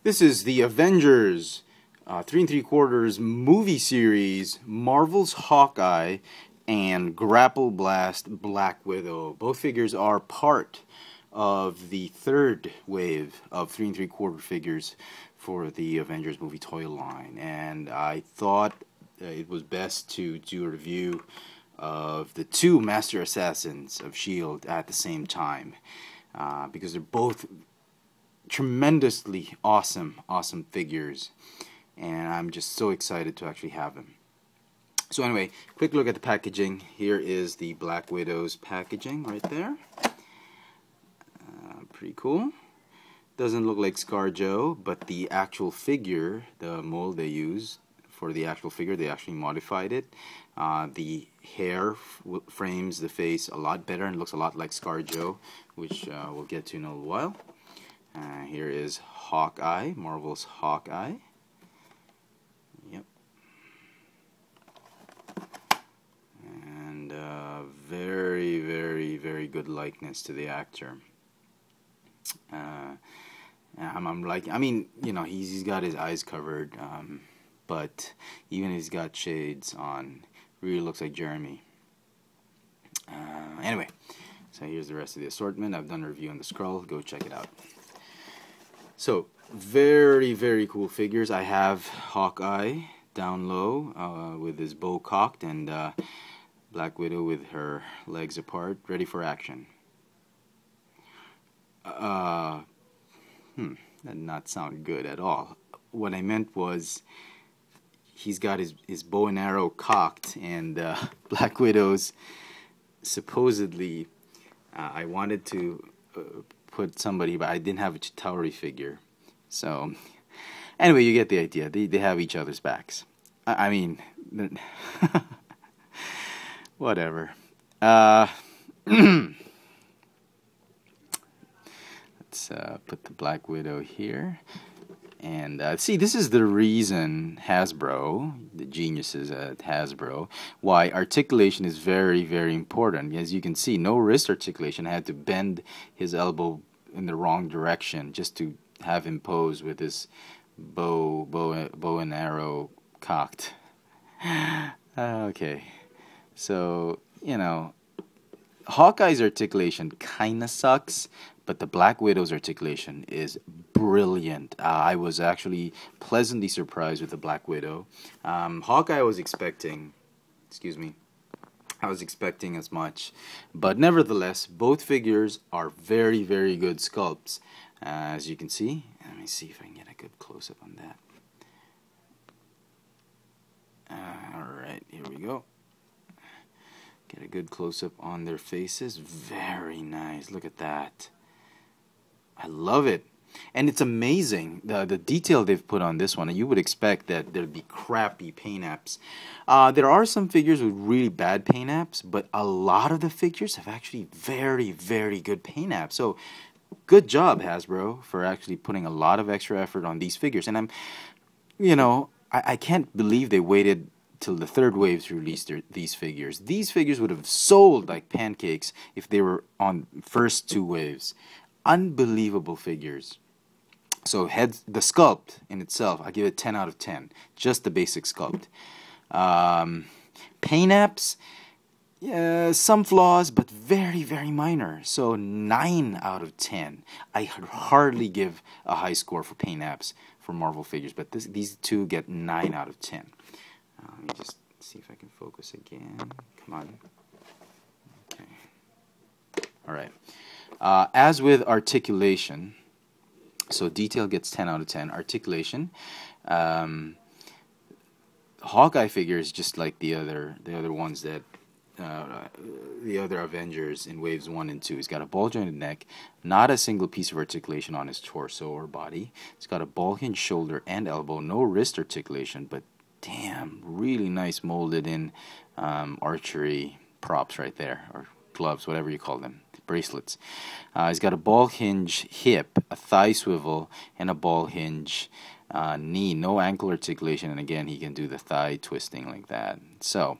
This is the Avengers 3 3/4 movie series, Marvel's Hawkeye and Grapple Blast Black Widow. Both figures are part of the third wave of 3 3/4 figures for the Avengers movie toy line, and I thought it was best to do a review of the two Master Assassins of S.H.I.E.L.D. at the same time, because they're both tremendously awesome figures, and I'm just so excited to actually have them. So anyway, quick look at the packaging. Here is the Black Widow's packaging right there. Pretty cool. Doesn't look like ScarJo, but the actual figure, the mold they used for the actual figure, they actually modified it. The hair frames the face a lot better and looks a lot like ScarJo, which we'll get to in a little while. Here is Hawkeye, Marvel's Hawkeye. Yep. And very good likeness to the actor. I mean, you know, he's got his eyes covered, but even if he's got shades on, really looks like Jeremy. Anyway, so here's the rest of the assortment. I've done a review on the Skrull. Go check it out. So, very cool figures. I have Hawkeye down low with his bow cocked, and Black Widow with her legs apart, ready for action. That did not sound good at all. What I meant was he's got his bow and arrow cocked, and Black Widow's supposedly, I wanted to put somebody, but I didn't have a Chitauri figure. So anyway, you get the idea. They have each other's backs. I mean, whatever. Let's put the Black Widow here. And see, this is the reason Hasbro, the geniuses at Hasbro, why articulation is very important. As you can see, no wrist articulation. I had to bend his elbow in the wrong direction just to have him pose with his bow and arrow cocked. Okay, so, you know, Hawkeye's articulation kinda sucks, but the Black Widow's articulation is brilliant. I was actually pleasantly surprised with the Black Widow. Hawkeye, I was expecting, I was expecting as much, but nevertheless, both figures are very good sculpts. As you can see, let me see if I can get a good close-up on that. Alright, here we go. Get a good close-up on their faces. Very nice. Look at that. I love it. And it's amazing, the detail they've put on this one. And you would expect that there'd be crappy paint apps. There are some figures with really bad paint apps, but a lot of the figures have actually very good paint apps. So good job, Hasbro, for actually putting a lot of extra effort on these figures. And I can't believe they waited till the third wave to release these figures. These figures would have sold like pancakes if they were on first two waves. Unbelievable figures. So the sculpt in itself, I give it 10 out of 10. Just the basic sculpt. Paint apps, some flaws, but very minor. So 9 out of 10. I hardly give a high score for paint apps for Marvel figures, but these two get 9 out of 10. Let me just see if I can focus again. Come on. Okay. Alright. As with articulation, so detail gets 10 out of 10. Articulation, Hawkeye figure is just like the other ones that the other Avengers in waves 1 and 2. He's got a ball jointed neck, not a single piece of articulation on his torso or body. He's got a ball hinge shoulder and elbow, no wrist articulation, but damn, really nice molded in archery props right there, or gloves, whatever you call them, bracelets. He's got a ball hinge hip, a thigh swivel, and a ball hinge knee. No ankle articulation, and again, he can do the thigh twisting like that. So,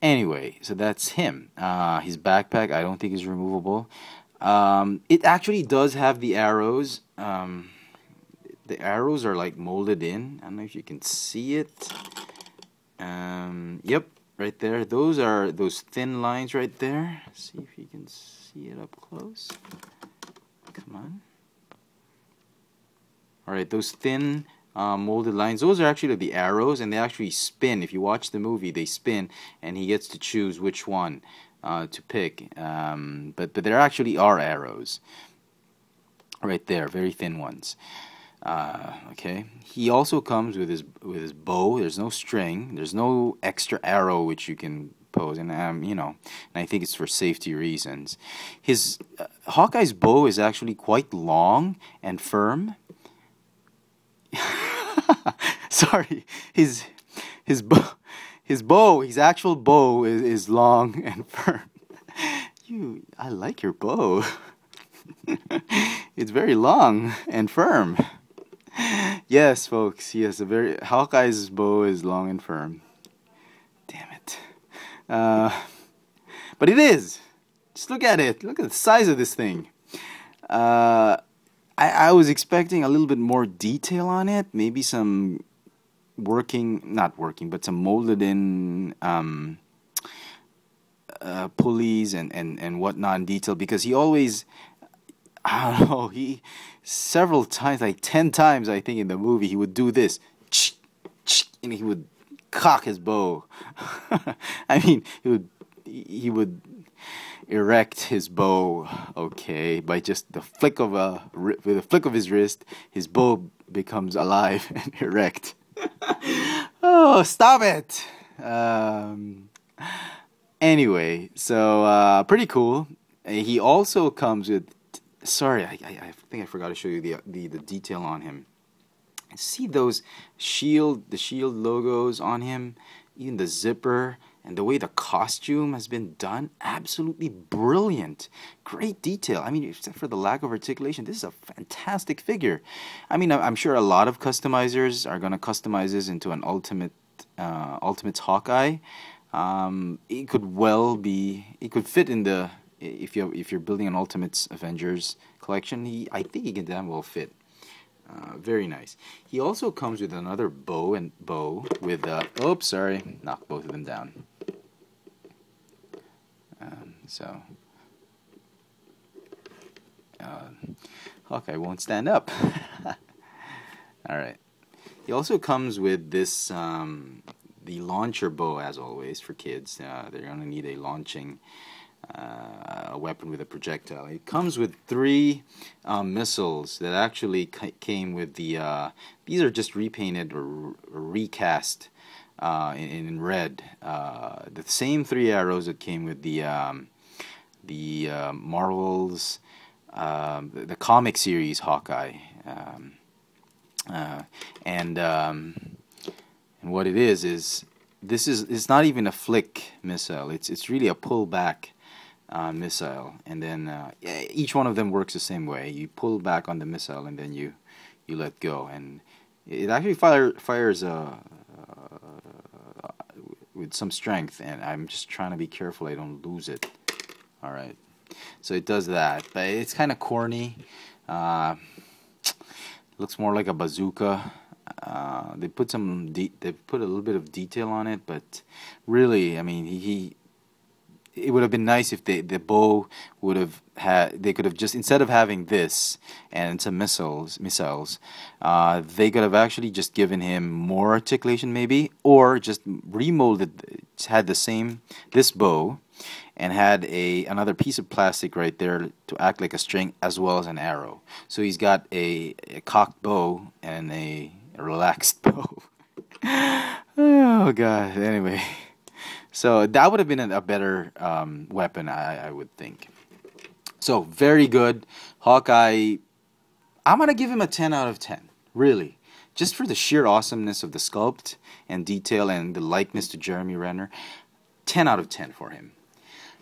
anyway, so that's him. His backpack, I don't think is removable. It actually does have the arrows. the arrows are like molded in. I don't know if you can see it. Yep, right there. Those are those thin lines right there. See if you can see it up close. Come on. All right, those thin molded lines, those are actually the arrows, and they actually spin. If you watch the movie, they spin, and he gets to choose which one to pick. But there actually are arrows right there, very thin ones. Okay. He also comes with his bow. There's no string. There's no extra arrow which you can pose, and you know, and I think it's for safety reasons. His Hawkeye's bow is actually quite long and firm. Sorry, his actual bow is long and firm. I like your bow. It's very long and firm. Yes, folks. Yes, Hawkeye's bow is long and firm. Damn it. But it is. Just look at it. Look at the size of this thing. I was expecting a little bit more detail on it. Maybe some not working, but some molded in pulleys and whatnot in detail, because he always, I don't know, several times, like 10 times I think in the movie, he would do this, and he would cock his bow. I mean, he would erect his bow, okay, by just the flick of with a flick of his wrist, his bow becomes alive and erect. Oh, stop it! Anyway, so pretty cool. He also comes with. Sorry, I think I forgot to show you the detail on him. See those the shield logos on him, even the zipper, and the way the costume has been done, absolutely brilliant. Great detail. I mean, except for the lack of articulation, this is a fantastic figure. I mean, I'm sure a lot of customizers are going to customize this into an Ultimates Hawkeye. It could fit in the, if you're building an Ultimates Avengers collection, I think he can damn well fit. Very nice. He also comes with another bow with oops, sorry, knocked both of them down. Hawkeye won't stand up. All right. He also comes with this the launcher bow, as always for kids. They're gonna need a launching a weapon with a projectile. It comes with 3 missiles that actually came with the. These are just repainted or recast in red. The same 3 arrows that came with the Marvel's the comic series Hawkeye, and what it is it's not even a flick missile. It's really a pull back missile, and then each one of them works the same way. You pull back on the missile, and then you let go, and it actually fires with some strength. And I'm just trying to be careful I don't lose it. All right, so it does that, but it's kind of corny. Looks more like a bazooka. They put a little bit of detail on it, but really, I mean, it would have been nice if the bow would have they could have just, instead of having this and some missiles, they could have actually just given him more articulation maybe, or just remolded, had this bow, and had another piece of plastic right there to act like a string as well as an arrow. So he's got a cocked bow and a relaxed bow. Oh god. Anyway, so that would have been a better weapon, I would think. So very good. Hawkeye, I'm gonna give him a 10 out of 10. Really, just for the sheer awesomeness of the sculpt and detail and the likeness to Jeremy Renner. 10 out of 10 for him.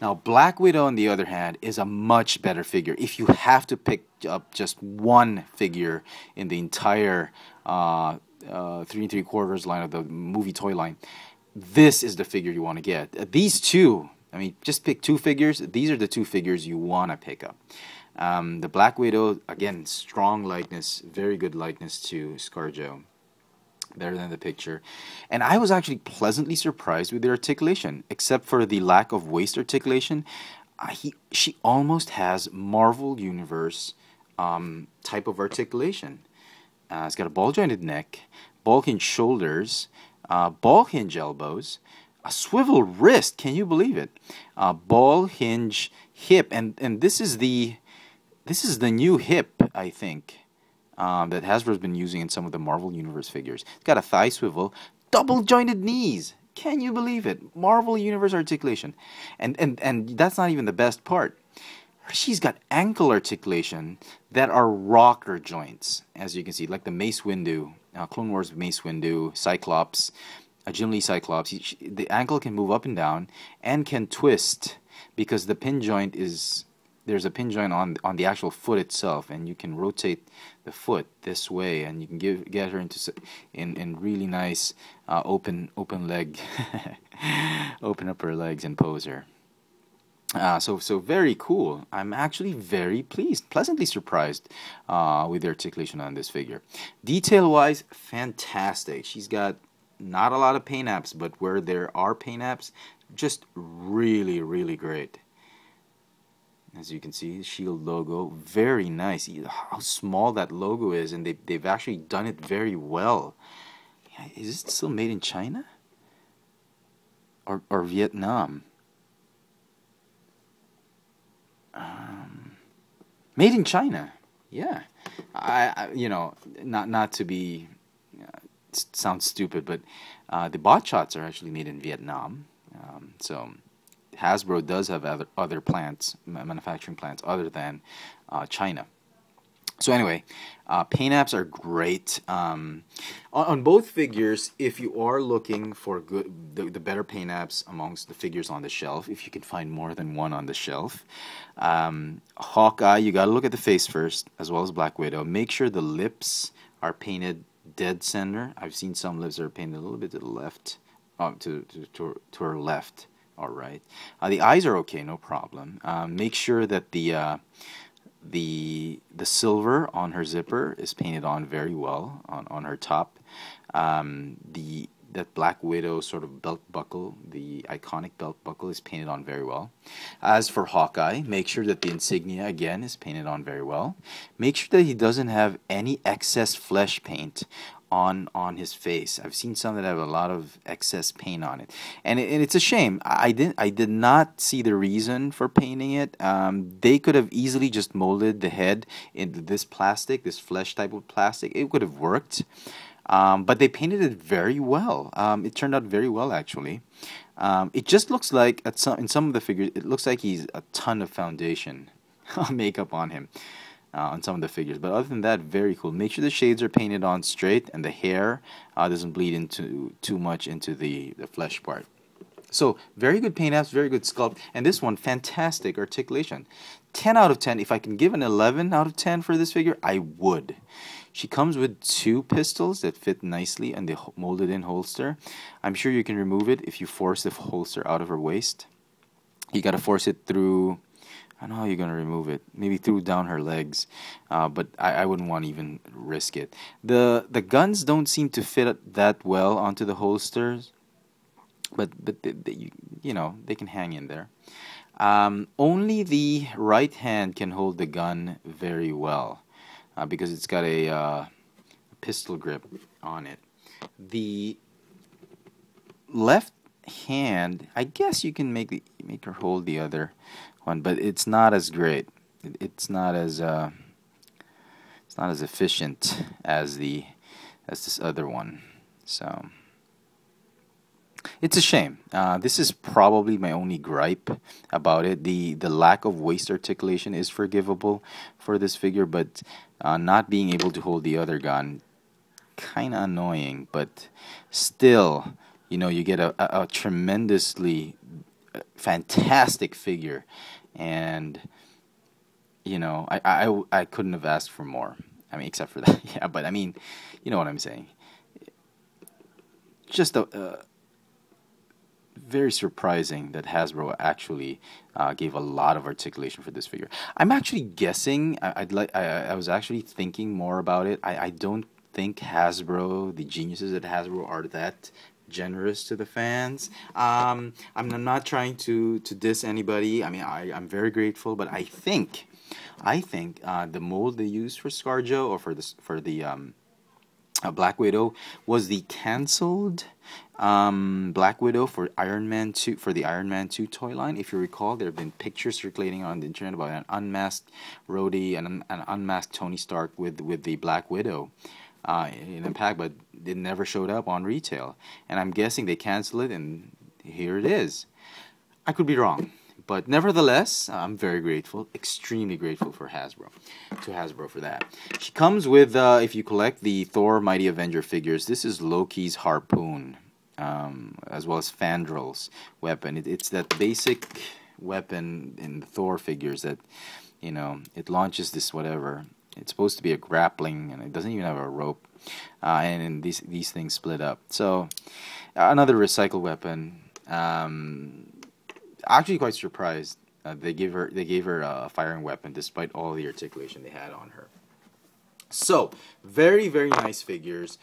Now, Black Widow, on the other hand, is a much better figure. If you have to pick up just one figure in the entire 3 3/4 line of the movie toy line, this is the figure you want to get. These two, I mean, just pick 2 figures. These are the 2 figures you want to pick up. The Black Widow, again, strong likeness, very good likeness to ScarJo. Better than the picture. And I was actually pleasantly surprised with the articulation, except for the lack of waist articulation. She almost has Marvel Universe type of articulation. It's got a ball jointed neck, ball hinge shoulders, ball hinge elbows, a swivel wrist. Can you believe it? Ball hinge hip, and this is the new hip, I think, that Hasbro's been using in some of the Marvel Universe figures. It's got a thigh swivel, double jointed knees. Can you believe it? Marvel Universe articulation, and that's not even the best part. She's got ankle articulation that are rocker joints, as you can see, like the Mace Windu, Clone Wars Mace Windu, Cyclops, Jim Lee Cyclops. The ankle can move up and down and can twist because the pin joint is, there's a pin joint on the actual foot itself, and you can rotate the foot this way, and you can get her into in really nice open leg, open up her legs and pose her. So very cool. I'm actually very pleased, pleasantly surprised with the articulation on this figure. Detail-wise, fantastic. She's got not a lot of paint apps, but where there are paint apps, just really, really great. As you can see, Shield logo, very nice. How small that logo is, and they've actually done it very well. Is it still made in China or Vietnam? Made in China, yeah. I you know, not to be sounds stupid, but the bot shots are actually made in Vietnam. So Hasbro does have other plants, manufacturing plants other than China. So anyway, paint apps are great. On both figures, if you are looking for the better paint apps amongst the figures on the shelf, if you can find more than one on the shelf, Hawkeye, you got to look at the face first, as well as Black Widow. Make sure the lips are painted dead center. I've seen some lips that are painted a little bit to the left, to her left. All right. The eyes are okay, no problem. Make sure that the silver on her zipper is painted on very well on her top. That Black Widow sort of belt buckle, the iconic belt buckle, is painted on very well. As for Hawkeye, make sure that the insignia again is painted on very well. Make sure that he doesn't have any excess flesh paint on his face. I've seen some that have a lot of excess paint on it, and it's a shame. I did not see the reason for painting it. They could have easily just molded the head into this plastic, this flesh type of plastic. It could have worked, but they painted it very well. It turned out very well, actually. It just looks like in some of the figures, it looks like he's a ton of foundation makeup on him. On some of the figures, but other than that, very cool. Make sure the shades are painted on straight and the hair doesn't bleed into too much into the flesh part. So very good paint apps, very good sculpt, and this one, fantastic articulation. 10 out of 10. If I can give an 11 out of 10 for this figure, I would. She comes with 2 pistols that fit nicely in the molded in holster. I'm sure you can remove it if you force the holster out of her waist. You got to force it through. I don't know how you're going to remove it. Maybe through down her legs, but I wouldn't want to even risk it. The guns don't seem to fit that well onto the holsters, but you know, they can hang in there. Only the right hand can hold the gun very well because it's got a pistol grip on it. The left hand, I guess you can make her hold the other one, but it's not as great. It's not as efficient as this other one. So it's a shame. This is probably my only gripe about it. The lack of waist articulation is forgivable for this figure, but not being able to hold the other gun, kind of annoying. But still, you know, you get a tremendously fantastic figure, and you know, I couldn't have asked for more. I mean, except for that, yeah. But I mean, you know what I'm saying. Just very surprising that Hasbro actually gave a lot of articulation for this figure. I'm actually guessing. I was actually thinking more about it. I don't think Hasbro, the geniuses at Hasbro, are that generous to the fans. I'm not trying to diss anybody. I mean, I'm very grateful, but I think the mold they used for ScarJo, or for the Black Widow, was the canceled Black Widow for Iron Man 2, for the Iron Man 2 toy line. If you recall, there have been pictures circulating on the internet about an unmasked Rhodey and an unmasked Tony Stark with the Black Widow in a pack, but it never showed up on retail. And I'm guessing they canceled it, and here it is. I could be wrong, but nevertheless, I'm very grateful, extremely grateful for Hasbro for that. She comes with, if you collect the Thor Mighty Avenger figures, this is Loki's harpoon, as well as Fandrel's weapon. It's that basic weapon in the Thor figures that, you know, it launches this whatever. It's supposed to be a grappling, and it doesn't even have a rope. And these things split up. So another recycled weapon. Actually, quite surprised. They gave her a firing weapon despite all the articulation they had on her. So very, very nice figures.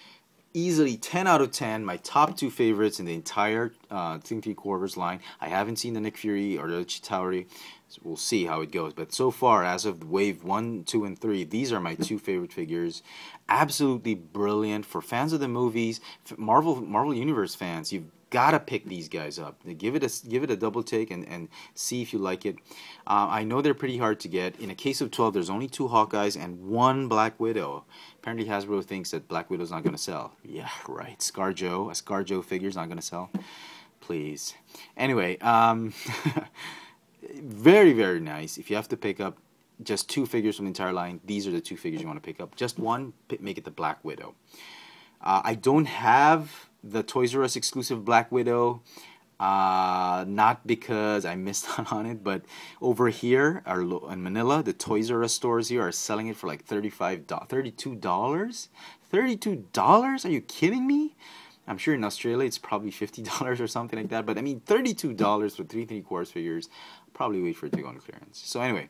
Easily 10 out of 10. My top two favorites in the entire 3/4 line. I haven't seen the Nick Fury or the Chitauri. So we'll see how it goes. But so far, as of wave 1, 2, and 3, these are my two favorite figures. Absolutely brilliant. For fans of the movies, Marvel Universe fans, you've gotta pick these guys up. Give it a double take and see if you like it. I know they're pretty hard to get. In a case of 12, there's only 2 Hawkeyes and 1 Black Widow. Apparently Hasbro thinks that Black Widow's not going to sell. Yeah, right. A ScarJo figure's not going to sell. Please. Anyway, very, very nice. If you have to pick up just 2 figures from the entire line, these are the 2 figures you want to pick up. Just one, make it the Black Widow. I don't have the Toys R Us exclusive Black Widow, not because I missed out on it, but over here in Manila, the Toys R Us stores here are selling it for like $32. $32? Are you kidding me? I'm sure in Australia it's probably $50 or something like that, but I mean $32 for 3/4 figures. Probably wait for it to go on clearance. So anyway,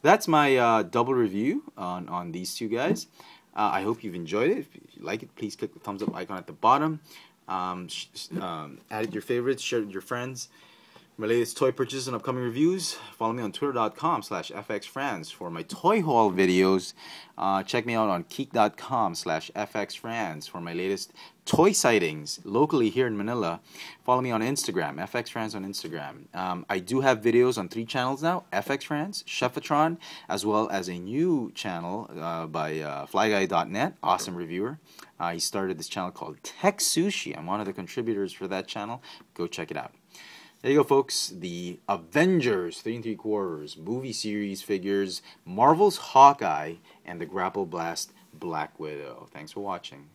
that's my double review on these 2 guys. I hope you've enjoyed it. If you like it, please click the thumbs up icon at the bottom. Add your favorites, share it with your friends. My latest toy purchases and upcoming reviews. Follow me on twitter.com/fxfriends for my toy haul videos. Check me out on keek.com/fxfriends for my latest toy sightings locally here in Manila. Follow me on Instagram, fxfriends on Instagram. I do have videos on 3 channels now: fxfriends, Chefatron, as well as a new channel by flyguy.net, awesome reviewer. He started this channel called Tech Sushi. I'm one of the contributors for that channel. Go check it out. There you go, folks. The Avengers 3/3 movie series figures, Marvel's Hawkeye, and the Grapple Blast Black Widow. Thanks for watching.